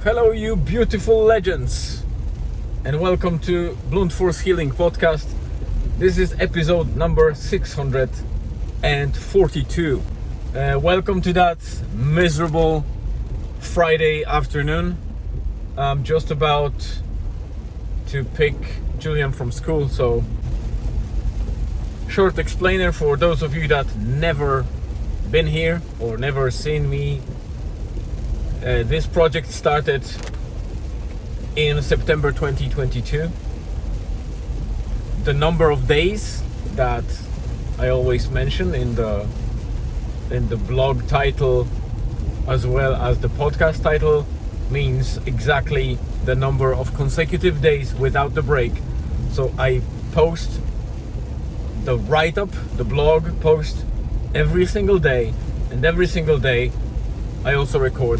Hello, you beautiful legends, and welcome to Blunt Force Healing Podcast. This is episode number 642. Welcome to that miserable Friday afternoon. I'm just about to pick Julian from school, so short explainer for those of you that never been here or never seen me. This project started in September 2022. The number of days that I always mention in the blog title as well as the podcast title means exactly the number of consecutive days without the break. So I post the write-up, the blog post every single day, and every single day I also record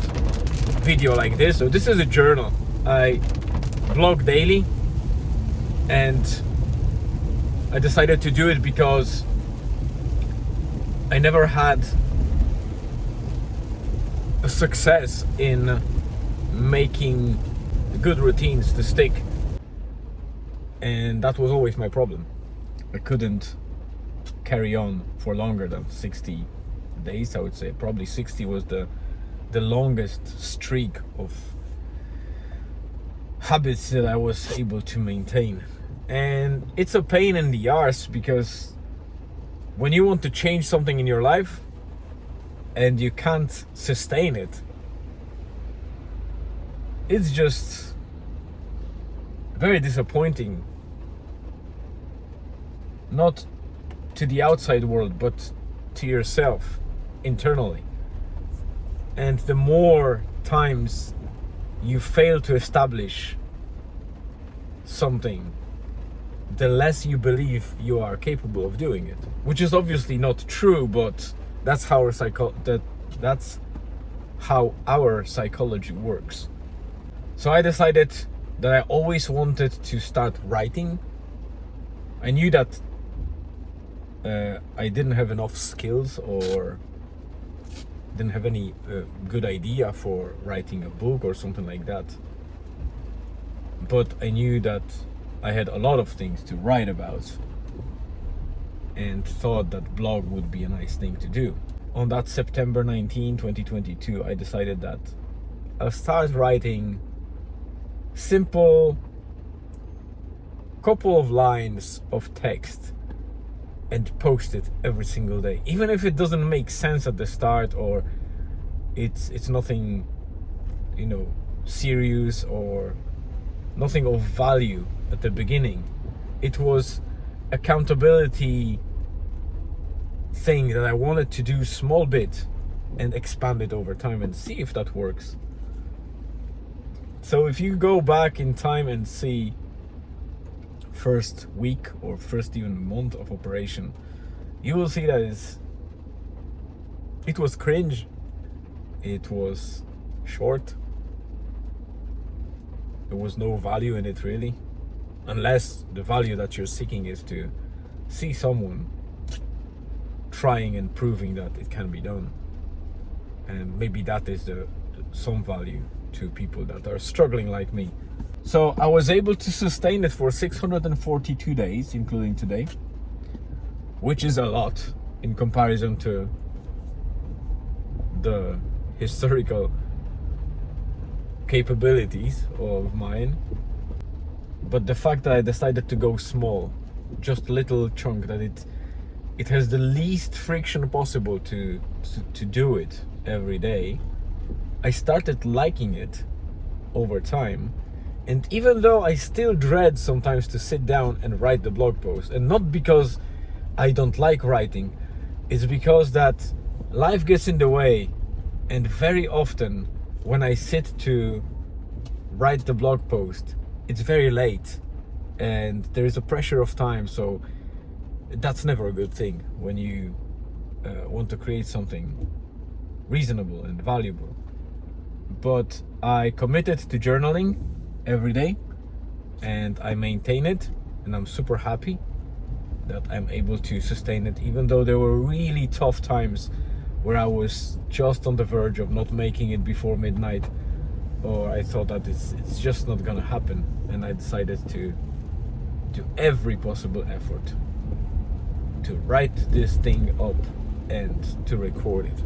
video like this. So this is a journal. I blog daily, and I decided to do it because I never had a success in making good routines to stick, and that was always my problem. I couldn't carry on for longer than 60 days. I would say probably 60 was the longest streak of habits that I was able to maintain. And it's a pain in the arse, because when you want to change something in your life and you can't sustain it, it's just very disappointing. Not to the outside world, but to yourself internally. And the more times you fail to establish something, the less you believe you are capable of doing it. Which is obviously not true, but that's how our psychology works. So I decided that I always wanted to start writing. I knew that I didn't have enough skills or didn't have any good idea for writing a book or something like that. But I knew that I had a lot of things to write about, and thought that blog would be a nice thing to do. On that September 19, 2022, I decided that I'll start writing simple couple of lines of text and post it every single day, even if it doesn't make sense at the start, or it's nothing, serious or nothing of value at the beginning. It was accountability thing that I wanted to do small bit and expand it over time and see if that works. So if you go back in time and see first week or first even month of operation, you will see that it was cringe, it was short, there was no value in it really, unless the value that you're seeking is to see someone trying and proving that it can be done, and maybe that is some value to people that are struggling like me. So I was able to sustain it for 642 days, including today, which is a lot in comparison to the historical capabilities of mine. But the fact that I decided to go small, just little chunk, that it has the least friction possible to do it every day, I started liking it over time. And even though I still dread sometimes to sit down and write the blog post, and not because I don't like writing, it's because that life gets in the way, and very often when I sit to write the blog post, it's very late and there is a pressure of time. So that's never a good thing when you want to create something reasonable and valuable. But I committed to journaling every day, and I maintain it, and I'm super happy that I'm able to sustain it, even though there were really tough times where I was just on the verge of not making it before midnight. or I thought that it's just not gonna happen, and I decided to do every possible effort to write this thing up and to record it.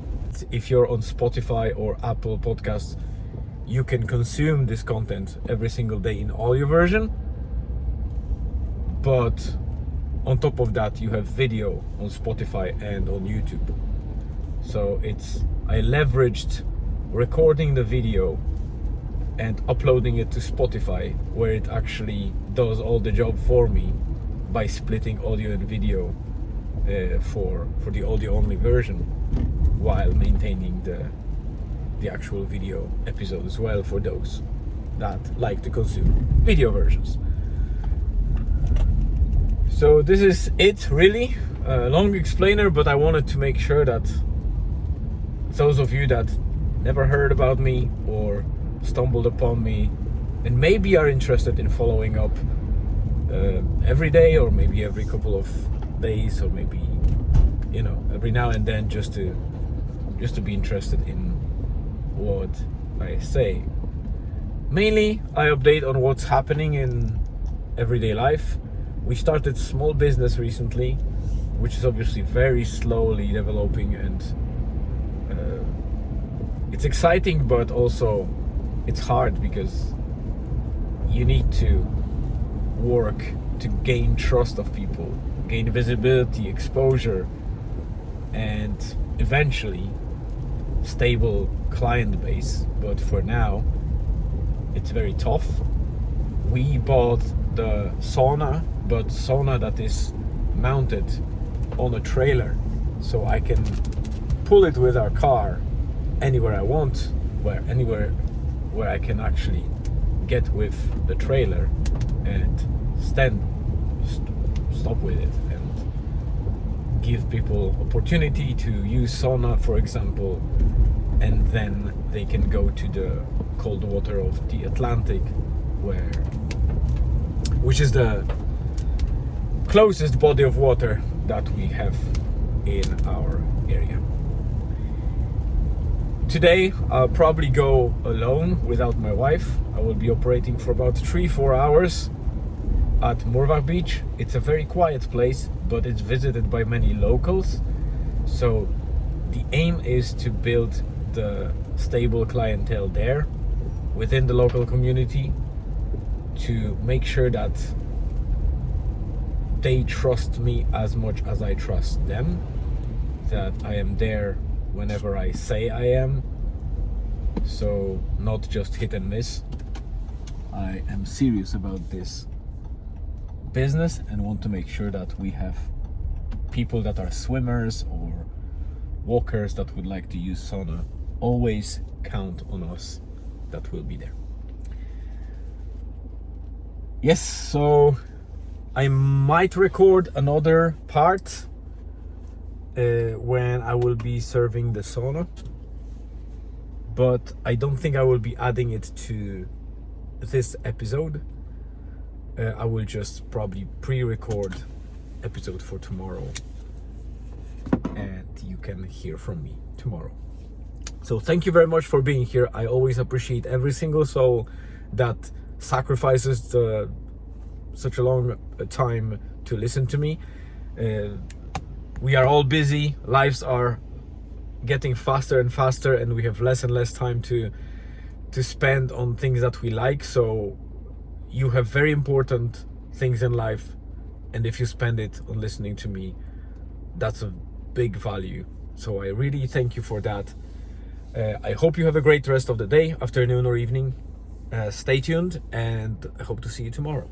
If you're on Spotify or Apple Podcasts, you can consume this content every single day in audio version, but on top of that you have video on Spotify and on YouTube. So I leveraged recording the video and uploading it to Spotify, where it actually does all the job for me by splitting audio and video for the audio only version, while maintaining the actual video episode as well for those that like to consume video versions. So this is it, really. A long explainer, but I wanted to make sure that those of you that never heard about me or stumbled upon me and maybe are interested in following up every day, or maybe every couple of days, or maybe every now and then, just to be interested in what I say. Mainly I update on what's happening in everyday life. We started small business recently, which is obviously very slowly developing, and it's exciting, but also it's hard because you need to work to gain trust of people, gain visibility, exposure, and eventually stable client base. But for now it's very tough. We bought the sauna, but sauna that is mounted on a trailer, so I can pull it with our car anywhere I want, anywhere where I can actually get with the trailer and stop with it, and give people opportunity to use sauna, for example, and then they can go to the cold water of the Atlantic, which is the closest body of water that we have in our area. Today I'll probably go alone without my wife. I will be operating for about 3-4 hours at Morvach Beach. It's a very quiet place, but it's visited by many locals. So the aim is to build the stable clientele there within the local community, to make sure that they trust me as much as I trust them, that I am there whenever I say I am. So not just hit and miss. I am serious about this business and want to make sure that we have people that are swimmers or walkers that would like to use sauna. Always count on us, that will be there. Yes, so I might record another part when I will be serving the sauna, but I don't think I will be adding it to this episode. I will just probably pre-record episode for tomorrow, and you can hear from me tomorrow. So thank you very much for being here. I always appreciate every single soul that sacrifices such a long time to listen to me. We are all busy, lives are getting faster and faster, and we have less and less time to spend on things that we like. So you have very important things in life, and if you spend it on listening to me, that's a big value. So I really thank you for that. I hope you have a great rest of the day, afternoon or evening. Stay tuned, and I hope to see you tomorrow.